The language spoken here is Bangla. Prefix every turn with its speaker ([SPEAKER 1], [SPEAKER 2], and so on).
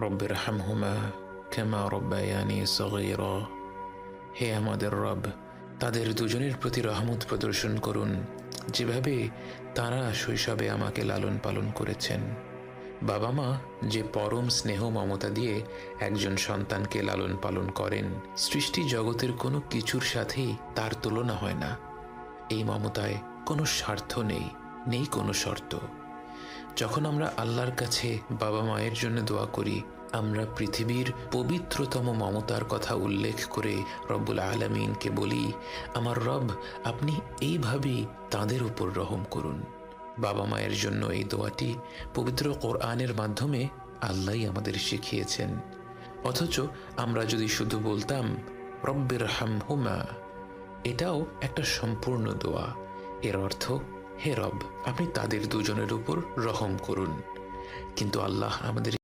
[SPEAKER 1] রব্বিরহামহুমা কামা রব্বায়ানি সগীরা। হে আমাদের রব, তাদের দুজনের প্রতি রহমত প্রদর্শন করুন যেভাবে তারা শৈশবে আমাকে লালন পালন করেছেন। বাবা মা যে পরম স্নেহ মমতা দিয়ে একজন সন্তানকে লালন পালন করেন, সৃষ্টি জগতের কোনো কিছুর সাথেই তার তুলনা হয় না। এই মমতায় কোনো স্বার্থ নেই, নেই কোনো শর্ত। যখন আমরা আল্লাহর কাছে বাবা মায়ের জন্য দোয়া করি, আমরা পৃথিবীর পবিত্রতম মমতার কথা উল্লেখ করে রব্বুল আলামিনকে বলি, আমার রব, আপনি এইভাবেই তাদের উপর রহম করুন। বাবা মায়ের জন্য এই দোয়াটি পবিত্র কোরআনের মাধ্যমে আল্লাহই আমাদের শিখিয়েছেন। অথচ আমরা যদি শুধু বলতাম রব্বিরহামহুমা, এটাও একটা সম্পূর্ণ দোয়া। এর অর্থ, হে রব, আপনি তাদের দুজনের উপর রহম করুন। কিন্তু আল্লাহ আমাদের